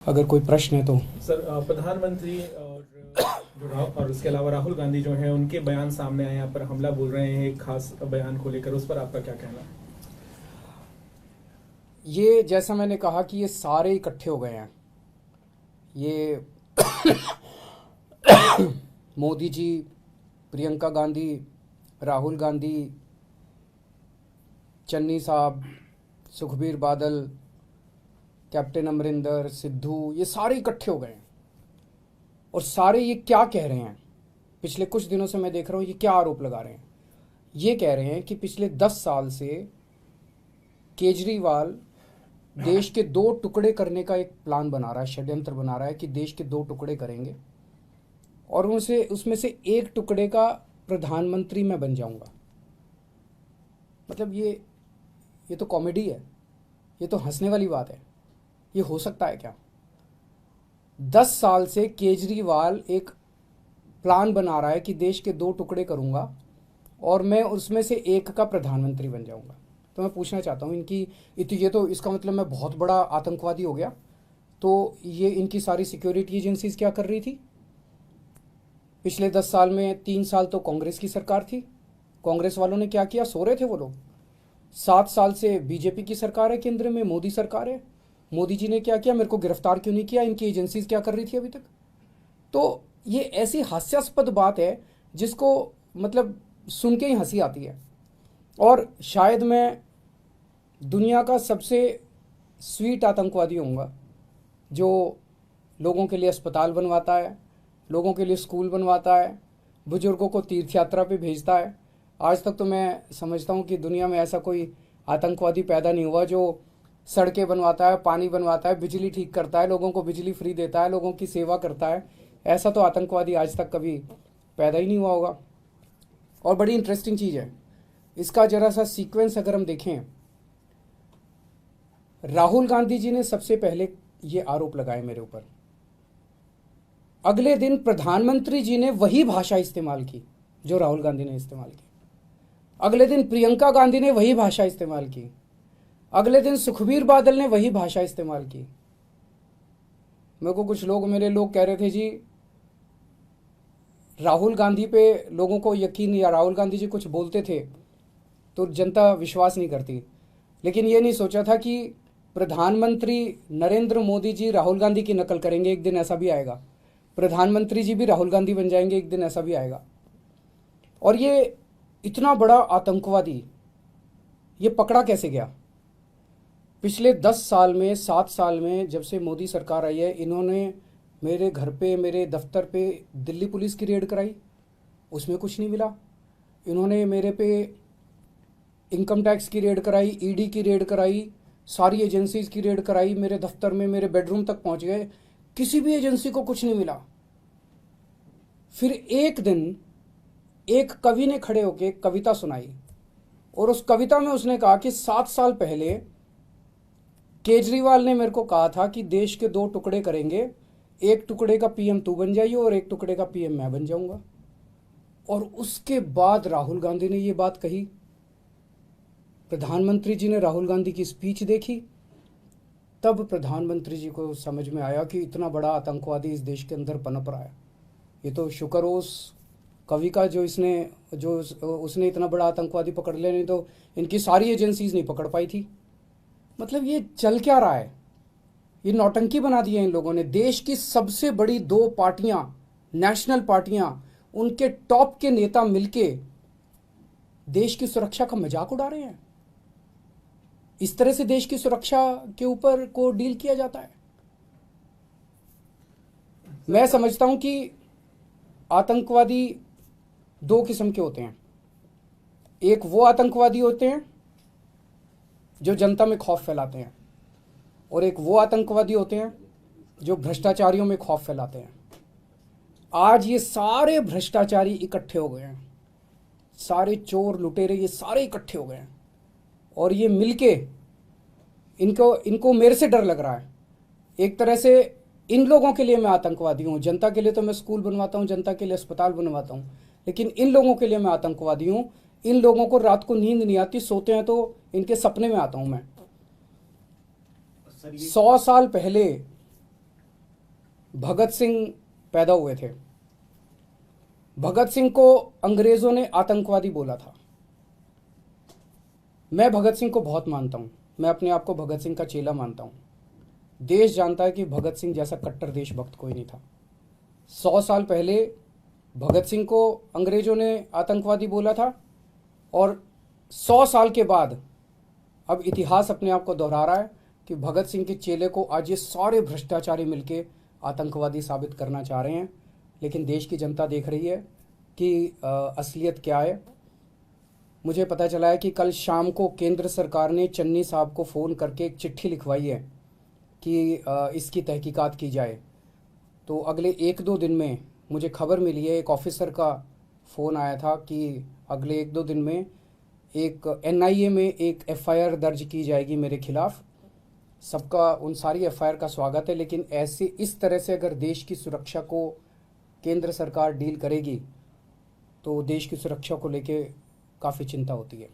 अगर कोई प्रश्न है तो। सर, प्रधानमंत्री और उसके अलावा राहुल गांधी जो हैं उनके बयान सामने आए, यहाँ पर हमला बोल रहे हैं एक खास बयान को लेकर, उस पर आपका क्या कहना है? ये जैसा मैंने कहा कि ये सारे इकट्ठे हो गए हैं। ये मोदी जी, प्रियंका गांधी, राहुल गांधी, चन्नी साहब, सुखबीर बादल, कैप्टन अमरिंदर, सिद्धू, ये सारे इकट्ठे हो गए हैं। और सारे ये क्या कह रहे हैं, पिछले कुछ दिनों से मैं देख रहा हूँ ये क्या आरोप लगा रहे हैं। ये कह रहे हैं कि पिछले 10 साल से केजरीवाल देश के 2 टुकड़े करने का एक प्लान बना रहा है, षड्यंत्र बना रहा है कि देश के 2 टुकड़े करेंगे और उसमें से एक टुकड़े का प्रधानमंत्री मैं बन जाऊंगा। मतलब ये तो कॉमेडी है, ये तो हंसने वाली बात है। ये हो सकता है क्या? 10 साल से केजरीवाल एक प्लान बना रहा है कि देश के 2 टुकड़े करूंगा और मैं उसमें से एक का प्रधानमंत्री बन जाऊंगा। तो मैं पूछना चाहता हूँ ये तो इसका मतलब मैं बहुत बड़ा आतंकवादी हो गया। तो ये इनकी सारी सिक्योरिटी एजेंसीज क्या कर रही थी? पिछले 10 साल में 3 साल तो कांग्रेस की सरकार थी। कांग्रेस वालों ने क्या किया? सो रहे थे वो लोग। 7 साल से बीजेपी की सरकार है, केंद्र में मोदी सरकार है। मोदी जी ने क्या किया? मेरे को गिरफ्तार क्यों नहीं किया? इनकी एजेंसीज क्या कर रही थी अभी तक? तो ये ऐसी हास्यास्पद बात है जिसको मतलब सुन के ही हंसी आती है। और शायद मैं दुनिया का सबसे स्वीट आतंकवादी होऊंगा जो लोगों के लिए अस्पताल बनवाता है, लोगों के लिए स्कूल बनवाता है, बुजुर्गों को तीर्थ यात्रा पे भेजता है। आज तक तो मैं समझता हूँ कि दुनिया में ऐसा कोई आतंकवादी पैदा नहीं हुआ जो सड़कें बनवाता है, पानी बनवाता है, बिजली ठीक करता है, लोगों को बिजली फ्री देता है, लोगों की सेवा करता है। ऐसा तो आतंकवादी आज तक कभी पैदा ही नहीं हुआ होगा। और बड़ी इंटरेस्टिंग चीज़ है, इसका जरा सा सीक्वेंस अगर हम देखें, राहुल गांधी जी ने सबसे पहले ये आरोप लगाए मेरे ऊपर। अगले दिन प्रधानमंत्री जी ने वही भाषा इस्तेमाल की जो राहुल गांधी ने इस्तेमाल की। अगले दिन प्रियंका गांधी ने वही भाषा इस्तेमाल की। अगले दिन सुखबीर बादल ने वही भाषा इस्तेमाल की। मेरे लोग कह रहे थे जी राहुल गांधी पे लोगों को यकीन नहीं, या राहुल गांधी जी कुछ बोलते थे तो जनता विश्वास नहीं करती। लेकिन ये नहीं सोचा था कि प्रधानमंत्री नरेंद्र मोदी जी राहुल गांधी की नकल करेंगे, एक दिन ऐसा भी आएगा। प्रधानमंत्री जी भी राहुल गांधी बन जाएंगे, एक दिन ऐसा भी आएगा। और ये इतना बड़ा आतंकवादी ये पकड़ा कैसे गया? पिछले 10 साल में, 7 साल में, जब से मोदी सरकार आई है, इन्होंने मेरे घर पे, मेरे दफ्तर पे दिल्ली पुलिस की रेड कराई, उसमें कुछ नहीं मिला। इन्होंने मेरे पे इनकम टैक्स की रेड कराई, ईडी की रेड कराई, सारी एजेंसीज की रेड कराई, मेरे दफ्तर में, मेरे बेडरूम तक पहुंच गए, किसी भी एजेंसी को कुछ नहीं मिला। फिर एक दिन एक कवि ने खड़े होकर कविता सुनाई और उस कविता में उसने कहा कि 7 साल पहले केजरीवाल ने मेरे को कहा था कि देश के 2 टुकड़े करेंगे, एक टुकड़े का पीएम तू बन जाइए और एक टुकड़े का पीएम मैं बन जाऊंगा। और उसके बाद राहुल गांधी ने ये बात कही, प्रधानमंत्री जी ने राहुल गांधी की स्पीच देखी, तब प्रधानमंत्री जी को समझ में आया कि इतना बड़ा आतंकवादी इस देश के अंदर पनप रहा है। ये तो शुक्र हो उस कवि का जो उसने इतना बड़ा आतंकवादी पकड़ लिया, नहीं तो इनकी सारी एजेंसीज नहीं पकड़ पाई थी। मतलब ये चल क्या रहा है? ये नौटंकी बना दी है इन लोगों ने। देश की सबसे बड़ी 2 पार्टियां, नेशनल पार्टियां, उनके टॉप के नेता मिलके देश की सुरक्षा का मजाक उड़ा रहे हैं। इस तरह से देश की सुरक्षा के ऊपर को डील किया जाता है। मैं समझता हूं कि आतंकवादी 2 किस्म के होते हैं। एक वो आतंकवादी होते हैं जो जनता में खौफ फैलाते हैं, और एक वो आतंकवादी होते हैं जो भ्रष्टाचारियों में खौफ फैलाते हैं। आज ये सारे भ्रष्टाचारी इकट्ठे हो गए हैं, सारे चोर लुटेरे ये सारे इकट्ठे हो गए हैं, और ये मिलके इनको मेरे से डर लग रहा है। एक तरह से इन लोगों के लिए मैं आतंकवादी हूँ, जनता के लिए तो मैं स्कूल बनवाता हूँ, जनता के लिए अस्पताल बनवाता हूँ, लेकिन इन लोगों के लिए मैं आतंकवादी हूँ। इन लोगों को रात को नींद नहीं आती, सोते हैं तो इनके सपने में आता हूँ मैं। 100 साल पहले भगत सिंह पैदा हुए थे। भगत सिंह को अंग्रेजों ने आतंकवादी बोला था। मैं भगत सिंह को बहुत मानता हूं, मैं अपने आप को भगत सिंह का चेला मानता हूं। देश जानता है कि भगत सिंह जैसा कट्टर देशभक्त कोई नहीं था। 100 साल पहले भगत सिंह को अंग्रेजों ने आतंकवादी बोला था और 100 साल के बाद अब इतिहास अपने आप को दोहरा रहा है कि भगत सिंह के चेले को आज ये सारे भ्रष्टाचारी मिलके आतंकवादी साबित करना चाह रहे हैं। लेकिन देश की जनता देख रही है कि असलियत क्या है। मुझे पता चला है कि कल शाम को केंद्र सरकार ने चन्नी साहब को फ़ोन करके एक चिट्ठी लिखवाई है कि इसकी तहकीकात की जाए। तो अगले 1-2 दिन में मुझे खबर मिली है, एक ऑफिसर का फ़ोन आया था कि अगले 1-2 दिन में एक NIA में एक FIR दर्ज की जाएगी मेरे खिलाफ। सबका उन सारी FIR का स्वागत है, लेकिन ऐसे इस तरह से अगर देश की सुरक्षा को केंद्र सरकार डील करेगी तो देश की सुरक्षा को लेके काफ़ी चिंता होती है।